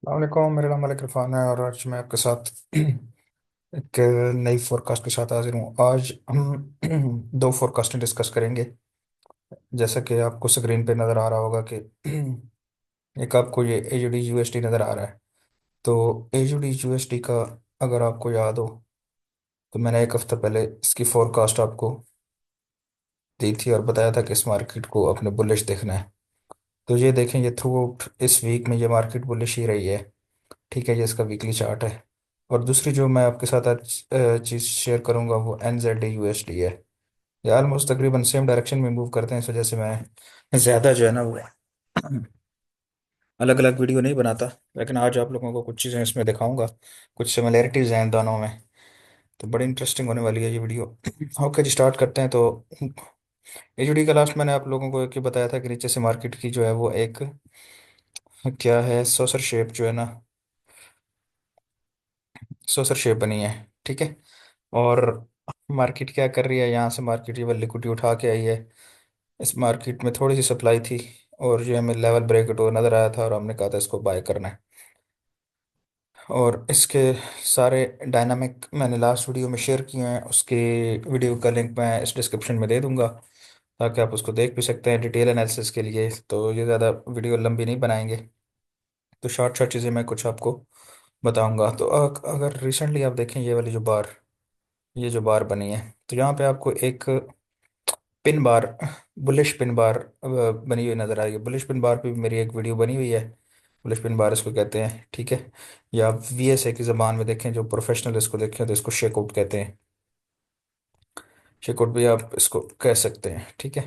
वालेकुम, मेरा नाम मलिक इरफान है और आज मैं आपके साथ एक नई फोरकास्ट के साथ हाजिर हूँ। आज हम दो फोरकास्टें डिस्कस करेंगे। जैसा कि आपको स्क्रीन पे नज़र आ रहा होगा कि एक आपको ये एजुडी यूएसडी नज़र आ रहा है। तो एजुडी यूएसडी का अगर आपको याद हो तो मैंने एक हफ्ता पहले इसकी फोरकास्ट आपको दी थी और बताया था कि इस मार्केट को अपने बुलिश देखना है। तो ये देखें, ये थ्रू आउट इस वीक में ये मार्केट बुलिश ही रही है। ठीक है, ये इसका वीकली चार्ट है। और दूसरी जो मैं आपके साथ आज चीज़ शेयर करूंगा वो N Z D U S D है। ये ऑलमोस्ट तकरीबन सेम डायरेक्शन में मूव करते हैं, इस वजह से मैं ज़्यादा जो है ना वो अलग अलग वीडियो नहीं बनाता। लेकिन आज आप लोगों को कुछ चीज़ें इसमें दिखाऊंगा, कुछ सिमिलैरिटीज़ हैं इन दोनों में। तो बड़ी इंटरेस्टिंग होने वाली है ये वीडियो। ओके जी, स्टार्ट करते हैं। तो एचडी का लास्ट मैंने आप लोगों को एक ही बताया था कि नीचे से मार्केट की जो है वो एक क्या है, सोसर शेप जो है ना, सोसर शेप बनी है। ठीक है। और मार्केट क्या कर रही है, यहाँ से मार्केट ये वाली लिक्विडिटी उठा के आई है। इस मार्केट में थोड़ी सी सप्लाई थी और ये हमें लेवल ब्रेक हुआ नज़र आया था और हमने कहा था इसको बाय करना है। और इसके सारे डायनामिक मैंने लास्ट वीडियो में शेयर किए हैं, उसके वीडियो का लिंक मैं इस डिस्क्रिप्शन में दे दूंगा ताकि आप उसको देख भी सकते हैं डिटेल एनालिसिस के लिए। तो ये ज़्यादा वीडियो लंबी नहीं बनाएंगे, तो शॉर्ट शॉर्ट चीज़ें मैं कुछ आपको बताऊंगा। तो अगर रिसेंटली आप देखें ये जो बार बनी है, तो यहाँ पे आपको एक pin bar, bullish pin bar बनी हुई नजर आ रही है। बुलिश पिन बार पे भी मेरी एक वीडियो बनी हुई है। बुलिश पिन बार इसको कहते हैं। ठीक है। या वीएसए की ज़बान में देखें, जो प्रोफेशनल इसको देखें तो इसको शेकआउट कहते हैं। शेकआउट भी आप इसको कह सकते हैं। ठीक है।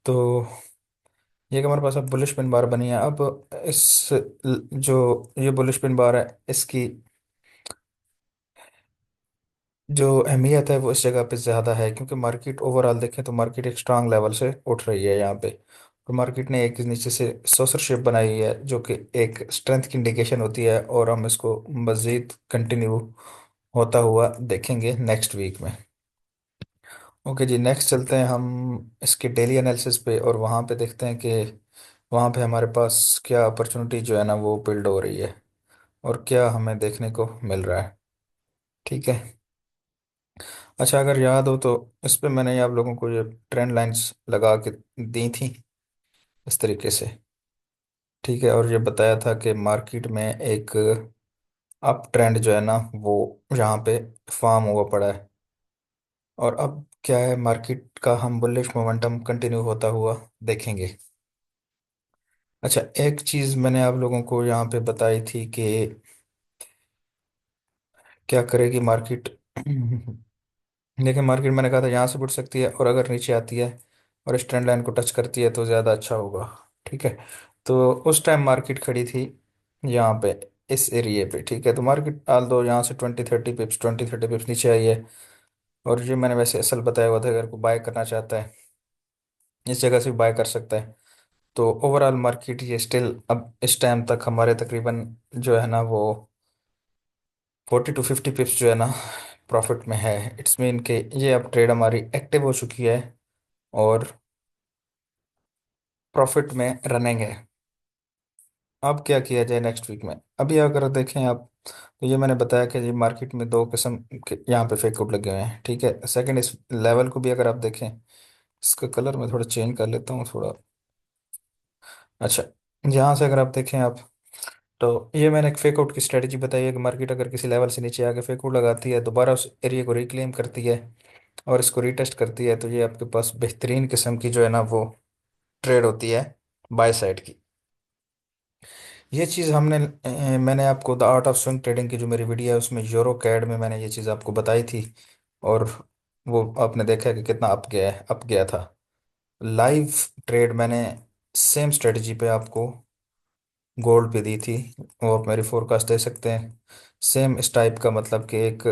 तो ये कि हमारे पास अब बुलिश पिन बार बनी है। अब इस जो ये बुलिश पिन बार है, इसकी जो अहमियत है वो इस जगह पे ज़्यादा है क्योंकि मार्केट ओवरऑल देखें तो मार्केट एक स्ट्रांग लेवल से उठ रही है यहाँ पे। और मार्केट ने एक नीचे से सॉसर शेप बनाई है जो कि एक स्ट्रेंथ की इंडिकेशन होती है, और हम इसको मज़ीद कंटिन्यू होता हुआ देखेंगे नेक्स्ट वीक में। ओके जी, नेक्स्ट चलते हैं हम इसके डेली एनालिसिस पे और वहाँ पे देखते हैं कि वहाँ पे हमारे पास क्या अपॉर्चुनिटी जो है ना वो बिल्ड हो रही है और क्या हमें देखने को मिल रहा है। ठीक है। अच्छा, अगर याद हो तो इस पे मैंने आप लोगों को ये ट्रेंड लाइंस लगा के दी थी इस तरीके से। ठीक है। और ये बताया था कि मार्केट में एक अप ट्रेंड जो है ना वो यहाँ पे फॉर्म हुआ पड़ा है। और अब क्या है, मार्केट का हम बुलिश मोमेंटम कंटिन्यू होता हुआ देखेंगे। अच्छा, एक चीज़ मैंने आप लोगों को यहाँ पे बताई थी कि क्या करेगी मार्केट। देखिए, मार्केट मैंने कहा था यहाँ से उठ सकती है और अगर नीचे आती है और इस ट्रेंड लाइन को टच करती है तो ज़्यादा अच्छा होगा। ठीक है। तो उस टाइम मार्केट खड़ी थी यहाँ पे, इस एरिए पे। ठीक है। तो मार्केट आल दो यहाँ से 20-30 पिप्स नीचे आई है। और ये मैंने वैसे असल बताया हुआ था, अगर कोई बाय करना चाहता है इस जगह से बाय कर सकता है। तो ओवरऑल मार्केट ये स्टिल अब इस टाइम तक हमारे तकरीबन जो है ना वो 40-50 पिप्स जो है ना प्रॉफिट में है। इट्स मीन के ये अब ट्रेड हमारी एक्टिव हो चुकी है और प्रॉफिट में रनिंग है। अब क्या किया जाए नेक्स्ट वीक में, अभी अगर देखें आप तो ये मैंने बताया कि ये मार्केट में दो किस्म के यहाँ पे फेक आउट लगे हुए हैं। ठीक है। सेकंड, इस लेवल को भी अगर आप देखें, इसका कलर मैं थोड़ा चेंज कर लेता हूँ थोड़ा। अच्छा, यहाँ से अगर आप देखें आप, तो ये मैंने एक फेक आउट की स्ट्रेटजी बताई है कि मार्केट अगर किसी लेवल से नीचे आके फेक आउट लगाती है, दोबारा उस एरिया को रिक्लेम करती है और इसको रीटेस्ट करती है, तो ये आपके पास बेहतरीन किस्म की जो है ना वो ट्रेड होती है बाय साइड की। ये चीज़ मैंने आपको the art of swing trading की जो मेरी वीडियो है उसमें यूरो कैड में मैंने ये चीज़ आपको बताई थी। और वो आपने देखा कि कितना अप गया था। लाइव ट्रेड मैंने सेम स्ट्रेटजी पे आपको गोल्ड पे दी थी, वो आप मेरी फोरकास्ट दे सकते हैं। सेम इस टाइप का, मतलब कि एक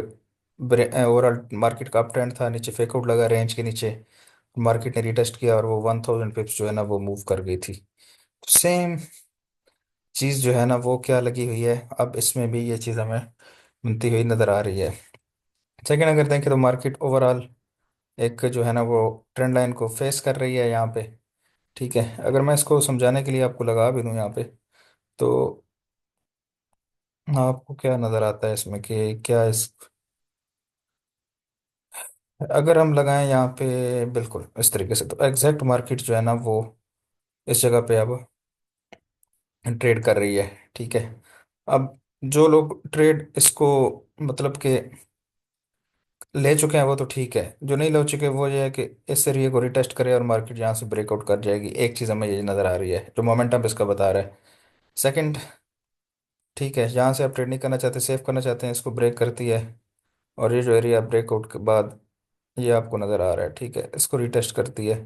ओवरऑल मार्केट का अप ट्रेंड था, नीचे फेकआउट लगा रेंज के नीचे, मार्केट ने रिटेस्ट किया और वो 1000 पिप्स जो है ना वो मूव कर गई थी। सेम चीज़ जो है ना वो क्या लगी हुई है, अब इसमें भी ये चीज़ हमें बनती हुई नज़र आ रही है। सेकेंड, अगर देखें तो मार्केट ओवरऑल एक जो है ना वो ट्रेंड लाइन को फेस कर रही है यहाँ पे। ठीक है। अगर मैं इसको समझाने के लिए आपको लगा भी दूँ यहाँ पे, तो आपको क्या नज़र आता है इसमें कि क्या इस, अगर हम लगाएं यहाँ पे बिल्कुल इस तरीके से, तो एग्जैक्ट मार्केट जो है ना वो इस जगह पे अब ट्रेड कर रही है। ठीक है। अब जो लोग ट्रेड इसको मतलब कि ले चुके हैं वो तो ठीक है, जो नहीं ले चुके वो ये है कि इस एरिया को रिटेस्ट करे और मार्केट यहाँ से ब्रेकआउट कर जाएगी। एक चीज़ हमें ये नज़र आ रही है जो मोमेंटम इसका बता रहा है। सेकंड, ठीक है, यहाँ से आप ट्रेड नहीं करना चाहते, सेव करना चाहते हैं, इसको ब्रेक करती है और ये जो एरिया ब्रेकआउट के बाद ये आपको नज़र आ रहा है, ठीक है, इसको रिटेस्ट करती है।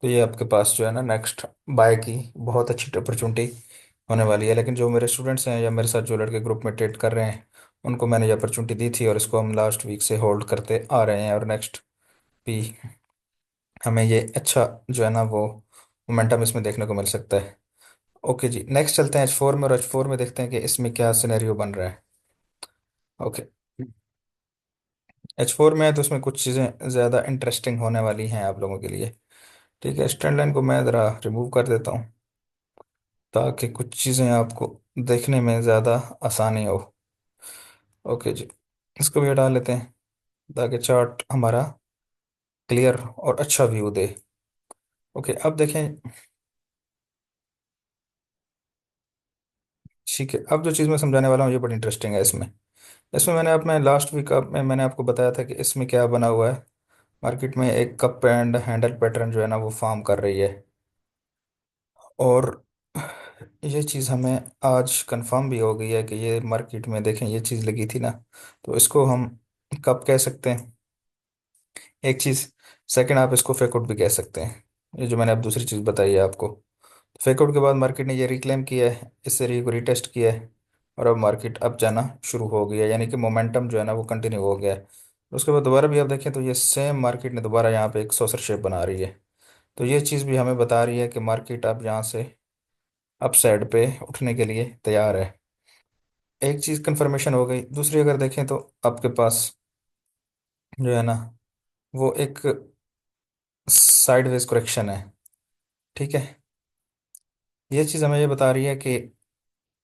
तो ये आपके पास जो है ना नेक्स्ट बाय की बहुत अच्छी अपॉर्चुनिटी होने वाली है। लेकिन जो मेरे स्टूडेंट्स हैं या मेरे साथ जो लड़के ग्रुप में ट्रेड कर रहे हैं उनको मैंने ये अपॉर्चुनिटी दी थी और इसको हम लास्ट वीक से होल्ड करते आ रहे हैं और नेक्स्ट भी हमें ये अच्छा जो है ना वो मोमेंटम इसमें देखने को मिल सकता है। ओके जी, नेक्स्ट चलते हैं H4 में, और H4 में देखते हैं कि इसमें क्या सिनेरियो बन रहा है। ओके, H4 में है तो उसमें कुछ चीज़ें ज़्यादा इंटरेस्टिंग होने वाली हैं आप लोगों के लिए। ठीक है, स्ट्रेंड लाइन को मैं ज़रा रिमूव कर देता हूँ ताकि कुछ चीज़ें आपको देखने में ज़्यादा आसानी हो। ओके जी, इसको भी हटा लेते हैं ताकि चार्ट हमारा क्लियर और अच्छा व्यू दे। ओके, अब देखें। ठीक है, अब जो चीज़ मैं समझाने वाला हूँ ये बड़ी इंटरेस्टिंग है। इसमें इसमें मैंने अपने लास्ट वीक में मैंने आपको बताया था कि इसमें क्या बना हुआ है। मार्केट में एक कप एंड हैंडल पैटर्न जो है ना वो फॉर्म कर रही है, और ये चीज़ हमें आज कंफर्म भी हो गई है कि ये मार्केट में देखें ये चीज़ लगी थी ना, तो इसको हम कब कह सकते हैं, एक चीज़। सेकंड, आप इसको फेकआउट भी कह सकते हैं, ये जो मैंने अब दूसरी चीज़ बताई है आपको। फेकआउट के बाद मार्केट ने ये रिक्लेम किया है, इस एरिया को रिटेस्ट किया है, और अब मार्केट अब जाना शुरू हो गया है, यानी कि मोमेंटम जो है ना वो कंटिन्यू हो गया है। उसके बाद दोबारा भी आप देखें तो ये सेम मार्केट ने दोबारा यहाँ पे एक सॉसर शेप बना रही है। तो ये चीज़ भी हमें बता रही है कि मार्केट अब यहाँ से अप साइड पे उठने के लिए तैयार है। एक चीज़ कंफर्मेशन हो गई। दूसरी अगर देखें तो आपके पास जो है ना वो एक साइडवेज करेक्शन है। ठीक है, ये चीज़ हमें ये बता रही है कि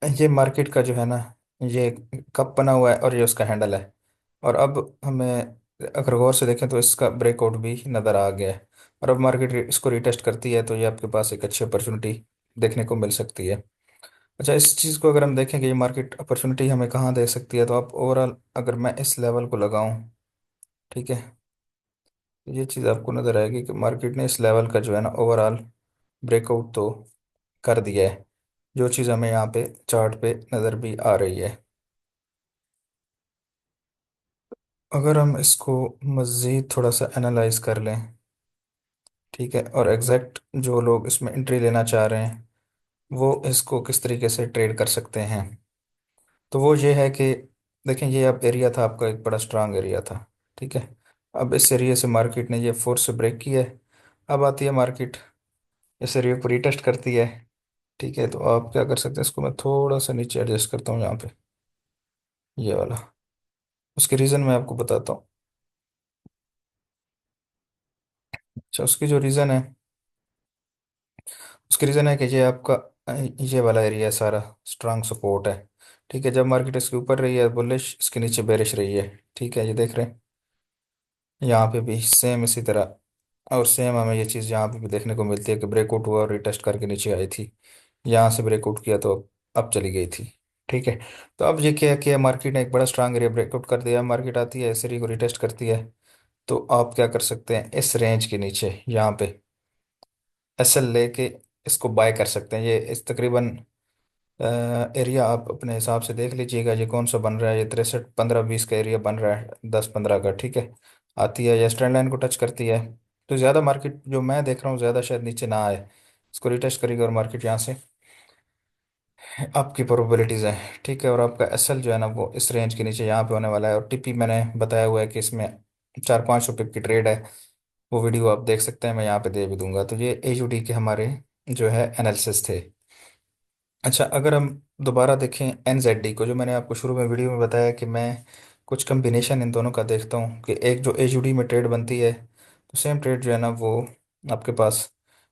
ये मार्केट का जो है ना ये कप बना हुआ है और ये उसका हैंडल है, और अब हमें अगर गौर से देखें तो इसका ब्रेकआउट भी नज़र आ गया है, और अब मार्केट इसको रिटेस्ट करती है तो ये आपके पास एक अच्छी अपॉर्चुनिटी देखने को मिल सकती है। अच्छा, इस चीज़ को अगर हम देखें कि ये मार्केट अपॉर्चुनिटी हमें कहाँ दे सकती है, तो आप ओवरऑल अगर मैं इस लेवल को लगाऊं, ठीक है, तो ये चीज़ आपको नज़र आएगी कि मार्केट ने इस लेवल का जो है ना ओवरऑल ब्रेकआउट तो कर दिया है, जो चीज़ हमें यहाँ पे चार्ट पे नज़र भी आ रही है। अगर हम इसको मज़ीद थोड़ा सा एनालाइज कर लें, ठीक है, और एग्जैक्ट जो लोग इसमें एंट्री लेना चाह रहे हैं वो इसको किस तरीके से ट्रेड कर सकते हैं, तो वो ये है कि देखें ये अब एरिया था आपका एक बड़ा स्ट्रांग एरिया था। ठीक है, अब इस एरिया से मार्केट ने ये फोर्स से ब्रेक किया है। अब आती है मार्केट इस एरिया को रीटेस्ट करती है। ठीक है, तो आप क्या कर सकते हैं, इसको मैं थोड़ा सा नीचे एडजस्ट करता हूँ यहाँ पे, ये वाला। उसके रीज़न मैं आपको बताता हूँ। अच्छा, उसकी जो रीज़न है, उसकी रीज़न है कि ये आपका ये वाला एरिया सारा स्ट्रांग सपोर्ट है। ठीक है, जब मार्केट इसके ऊपर रही है बुलिश, इसके नीचे बेरिश रही है। ठीक है, ये देख रहे हैं यहाँ पे भी सेम इसी तरह, और सेम हमें ये चीज़ यहाँ पे भी देखने को मिलती है कि ब्रेकआउट हुआ और रिटेस्ट करके नीचे आई थी, यहाँ से ब्रेकआउट किया तो अब चली गई थी। ठीक है, तो अब ये क्या किया, मार्केट ने एक बड़ा स्ट्रांग एरिया ब्रेकआउट कर दिया, मार्केट आती है इस एरिया को रिटेस्ट करती है, तो आप क्या कर सकते हैं, इस रेंज के नीचे यहाँ पे एसएल लेके इसको बाय कर सकते हैं। ये इस तकरीबन एरिया आप अपने हिसाब से देख लीजिएगा ये कौन सा बन रहा है, ये 63 15 20 का एरिया बन रहा है, 10 15 का। ठीक है, आती है या ट्रेंड लाइन को टच करती है, तो ज़्यादा मार्केट जो मैं देख रहा हूँ ज़्यादा शायद नीचे ना आए, इसको रिटेस्ट करेगी और मार्केट यहाँ से आपकी प्रोबेबिलिटीज़ है। ठीक है, और आपका एसएल जो है ना वो इस रेंज के नीचे यहाँ पे होने वाला है, और टीपी मैंने बताया हुआ है कि इसमें 400 500 पिप की ट्रेड है, वो वीडियो आप देख सकते हैं, मैं यहाँ पे दे भी दूंगा। तो ये एयूडी के हमारे जो है एनालिसिस थे। अच्छा, अगर हम दोबारा देखें एनजेडी को, जो मैंने आपको शुरू में वीडियो में बताया कि मैं कुछ कम्बिनेशन इन दोनों का देखता हूँ कि एक जो एचडी में ट्रेड बनती है तो सेम ट्रेड जो है ना वो आपके पास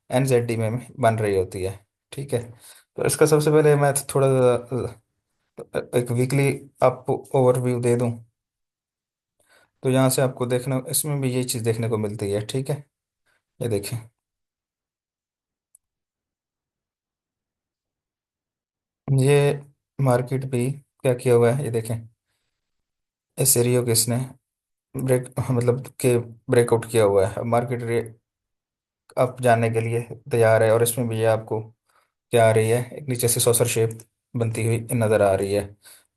एनजेडी में बन रही होती है। ठीक है, तो इसका सबसे पहले मैं थोड़ा एक वीकली आपको ओवरव्यू दे दूं, तो यहाँ से आपको देखना, इसमें भी यही चीज़ देखने को मिलती है, ठीक है। ये देखें, ये मार्केट भी क्या किया हुआ है, ये देखें। इस एरियो के इसने ब्रेक मतलब के ब्रेकआउट किया हुआ है, मार्केट अप जाने के लिए तैयार है। और इसमें भी ये आपको क्या आ रही है, एक नीचे से सॉसर शेप बनती हुई नज़र आ रही है।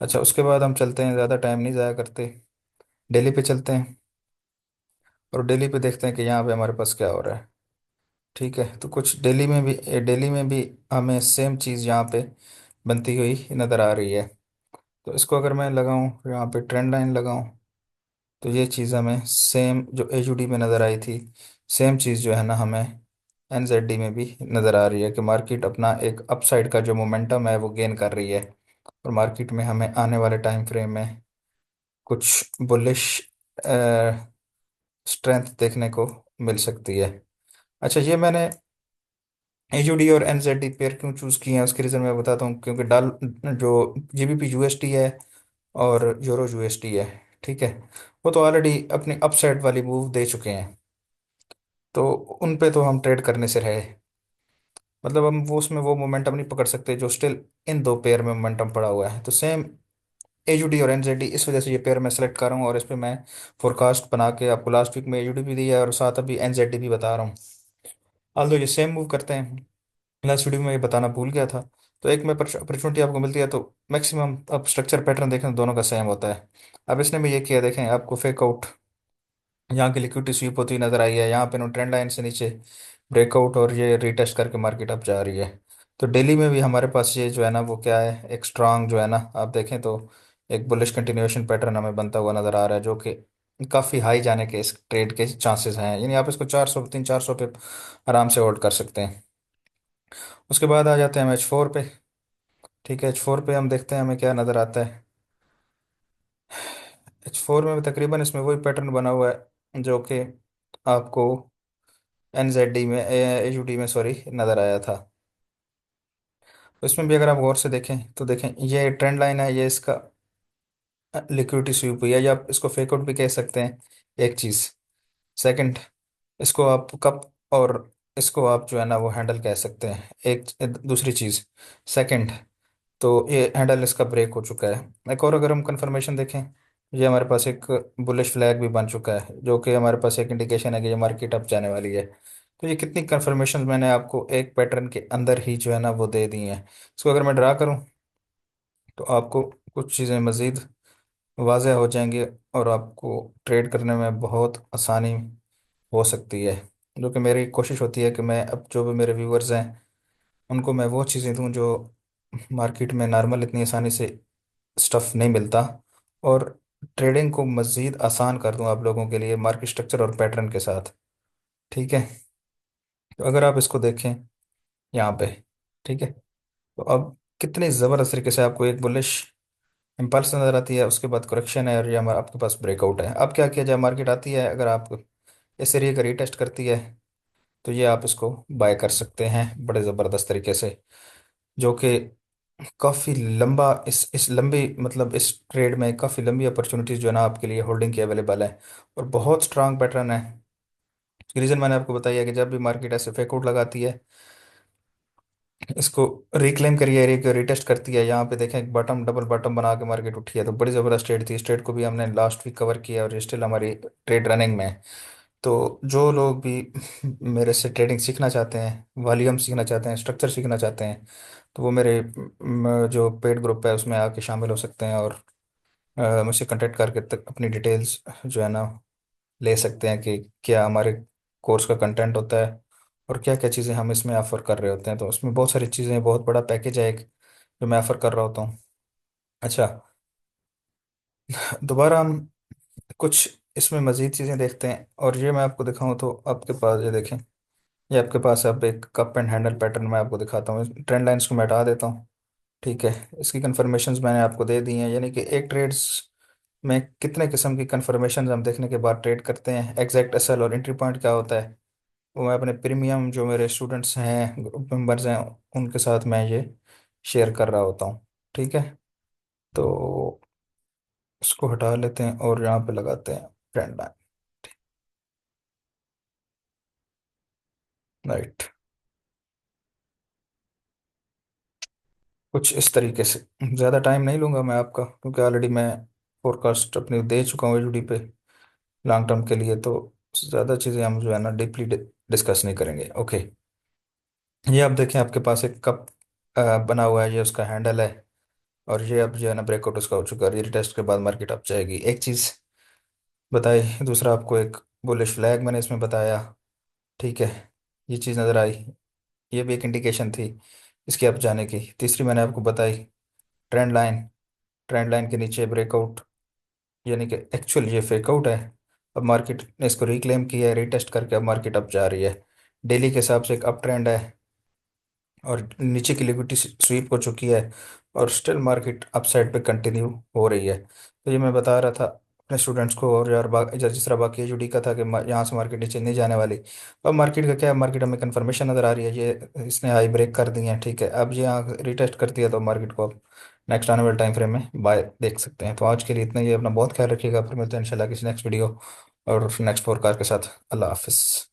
अच्छा, उसके बाद हम चलते हैं, ज़्यादा टाइम नहीं ज़ाया करते, दिल्ली पे चलते हैं। और दिल्ली पे देखते हैं कि यहाँ पे हमारे पास क्या हो रहा है। ठीक है, तो कुछ दिल्ली में भी हमें सेम चीज़ यहाँ पे बनती हुई नज़र आ रही है। तो इसको अगर मैं लगाऊं, यहाँ पे ट्रेंड लाइन लगाऊं, तो ये चीज़ हमें सेम जो एचयूडी में नज़र आई थी, सेम चीज़ जो है ना हमें एनजेडी में भी नज़र आ रही है कि मार्केट अपना एक अपसाइड का जो मोमेंटम है वो गेन कर रही है। और मार्केट में हमें आने वाले टाइम फ्रेम में कुछ बुलिश स्ट्रेंथ देखने को मिल सकती है। अच्छा, ये मैंने एचयूडी और एनजेडी पेयर क्यों चूज़ किए हैं उसके रीज़न मैं बताता हूँ, क्योंकि डाल जो जीबीपी यूएसडी है और यूरो यूएसडी है, ठीक है, वो तो ऑलरेडी अपनी अपसाइड वाली मूव दे चुके हैं। तो उन पे तो हम ट्रेड करने से रहे, मतलब हम वो उसमें वो मोमेंटम नहीं पकड़ सकते जो स्टिल इन दो पेयर में मोमेंटम पड़ा हुआ है। तो सेम एचडी और एनजेडी, इस वजह से ये पेयर मैं सेलेक्ट कर रहा हूँ। और इस पे मैं फोरकास्ट बना के आपको लास्ट वीक में एचडी भी दिया है और साथ अभी एनजेडी भी बता रहा हूँ। आल्दो ये सेम मूव करते हैं, लास्ट वीडियो में ये बताना भूल गया था। तो एक में अपॉर्चुनिटी आपको मिलती है, तो मैक्सिमम अब स्ट्रक्चर पैटर्न देखें, दोनों का सेम होता है। अब इसने भी ये किया, देखें आपको फेक आउट, यहाँ की लिक्विडिटी स्वीप होती नजर आई है, यहाँ पे ट्रेंड लाइन से नीचे ब्रेकआउट और ये रीटेस्ट करके मार्केट अप जा रही है। तो डेली में भी हमारे पास ये जो है ना वो क्या है, एक स्ट्रांग जो है ना, आप देखें तो एक बुलिश कंटिन्यूएशन पैटर्न हमें बनता हुआ नजर आ रहा है, जो कि काफ़ी हाई जाने के इस ट्रेड के चांसेस हैं। यानी आप इसको 400 300 400 पे आराम से होल्ड कर सकते हैं। उसके बाद आ जाते हैं हम H4 पे। ठीक है, H4 पे हम देखते हैं हमें क्या नज़र आता है। H4 में भी तकरीबन इसमें वही पैटर्न बना हुआ है जो कि आपको एनजेडी में एचडी में सॉरी नज़र आया था। तो इसमें भी अगर आप गौर से देखें तो देखें, ये ट्रेंड लाइन है, ये इसका लिक्विडिटी स्वीप हुई है, या आप इसको फेक आउट भी कह सकते हैं, एक चीज़। सेकंड, इसको आप कप, और इसको आप जो है ना वो हैंडल कह सकते हैं, एक दूसरी चीज़। सेकंड, तो ये हैंडल इसका ब्रेक हो चुका है। एक और अगर हम कंफर्मेशन देखें, ये हमारे पास एक बुलिश फ्लैग भी बन चुका है, जो कि हमारे पास एक इंडिकेशन है कि ये मार्केट अप जाने वाली है। तो ये कितनी कंफर्मेशन मैंने आपको एक पैटर्न के अंदर ही जो है ना वो दे दी हैं। इसको अगर मैं ड्रा करूं, तो आपको कुछ चीज़ें मज़ीद वाज़ेह हो जाएंगी और आपको ट्रेड करने में बहुत आसानी हो सकती है। जो कि मेरी कोशिश होती है कि मैं अब जो भी मेरे व्यूवर्स हैं उनको मैं वो चीज़ें दूं जो मार्केट में नॉर्मल इतनी आसानी से स्टफ़ नहीं मिलता, और ट्रेडिंग को मज़ीद आसान कर दूं आप लोगों के लिए मार्केट स्ट्रक्चर और पैटर्न के साथ। ठीक है, तो अगर आप इसको देखें यहाँ पे, ठीक है, तो अब कितनी ज़बरदस्त तरीके से आपको एक बुलिश इम्पल्स नज़र आती है, उसके बाद करेक्शन है और ये हमारा आपके पास ब्रेकआउट है। अब क्या किया जाए, मार्केट आती है, अगर आप इस एरिया का रीटेस्ट करती है, तो ये आप इसको बाय कर सकते हैं बड़े ज़बरदस्त तरीके से, जो कि काफ़ी लंबा इस लंबी मतलब इस ट्रेड में काफ़ी लंबी अपॉर्चुनिटीज जो है ना आपके लिए होल्डिंग की अवेलेबल है। और बहुत स्ट्रांग पैटर्न है। रीज़न मैंने आपको बताया है कि जब भी मार्केट ऐसे फेक आउट लगाती है, इसको रिक्लेम करिए, एरिया को रिटेस्ट करती है, यहाँ पे देखें एक बॉटम, डबल बॉटम बना के मार्केट उठी है, तो बड़ी ज़बरदस्त ट्रेड थी। इस ट्रेड को भी हमने लास्ट वीक कवर किया और स्टिल हमारी ट्रेड रनिंग में है। तो जो लोग भी मेरे से ट्रेडिंग सीखना चाहते हैं, वॉल्यूम सीखना चाहते हैं, स्ट्रक्चर सीखना चाहते हैं, तो वो मेरे जो पेड ग्रुप है उसमें आके शामिल हो सकते हैं और मुझसे कांटेक्ट करके तक अपनी डिटेल्स जो है ना ले सकते हैं कि क्या हमारे कोर्स का कंटेंट होता है और क्या क्या चीज़ें हम इसमें ऑफ़र कर रहे होते हैं। तो उसमें बहुत सारी चीज़ें, बहुत बड़ा पैकेज है एक जो मैं ऑफ़र कर रहा होता हूँ। अच्छा, दोबारा हम कुछ इसमें मज़ीद चीज़ें देखते हैं, और ये मैं आपको दिखाऊं तो आपके पास ये देखें, ये आपके पास अब एक कप एंड हैंडल पैटर्न मैं आपको दिखाता हूँ। ट्रेंड लाइंस को मैं हटा देता हूँ। ठीक है, इसकी कंफर्मेशंस मैंने आपको दे दी हैं, यानी कि एक ट्रेड्स में कितने किस्म की कंफर्मेशंस हम देखने के बाद ट्रेड करते हैं, एग्जैक्ट एसएल और एंट्री पॉइंट क्या होता है, वो मैं अपने प्रीमियम जो मेरे स्टूडेंट्स हैं, ग्रुप मेंबर्स हैं, उनके साथ मैं ये शेयर कर रहा होता हूँ। ठीक है, तो इसको हटा लेते हैं और यहाँ पे लगाते हैं ट्रेंड लाइन। राइट। कुछ इस तरीके से। ज़्यादा टाइम नहीं लूँगा मैं आपका, क्योंकि ऑलरेडी मैं फोरकास्ट अपनी दे चुका हूँ एचडी पे लॉन्ग टर्म के लिए। तो ज़्यादा चीज़ें हम जो है ना डीपली डिस्कस नहीं करेंगे। ओके। ये आप देखें, आपके पास एक कप बना हुआ है, ये उसका हैंडल है। और ये अब जो है ना ब्रेकआउट उसका हो चुका है, ये टेस्ट के बाद मार्केट अप जाएगी, एक चीज़ बताई। दूसरा आपको एक बुलिश फ्लैग मैंने इसमें बताया। ठीक है, ये चीज़ नज़र आई, ये भी एक इंडिकेशन थी इसके अप जाने की। तीसरी मैंने आपको बताई ट्रेंड लाइन, ट्रेंड लाइन के नीचे ब्रेकआउट, यानी कि एक्चुअल ये फेकआउट है। अब मार्केट ने इसको रिक्लेम किया है, रीटेस्ट करके अब मार्केट अप जा रही है। डेली के हिसाब से एक अप ट्रेंड है, और नीचे की लिक्विडिटी स्वीप हो चुकी है, और स्टिल मार्केट अपसाइड पे कंटिन्यू हो रही है। तो ये मैं बता रहा था अपने स्टूडेंट्स को, और यार जिस तरह बाकी एचडी का था कि यहाँ से मार्केट नीचे नहीं जाने वाली। अब मार्केट का क्या है, मार्केट हमें कंफर्मेशन नज़र आ रही है, ये इसने हाई ब्रेक कर दी है। ठीक है, अब ये यहाँ रिटेस्ट कर दिया, तो मार्केट को अब नेक्स्ट आने वाले टाइम फ्रेम में बाय देख सकते हैं। तो आज के लिए इतना ही, अपना बहुत ख्याल रखिएगा, फिर मिलते हैं इंशाल्लाह किसी नेक्स्ट वीडियो और नेक्स्ट फोरकास्ट के साथ। अल्लाह हाफिज़।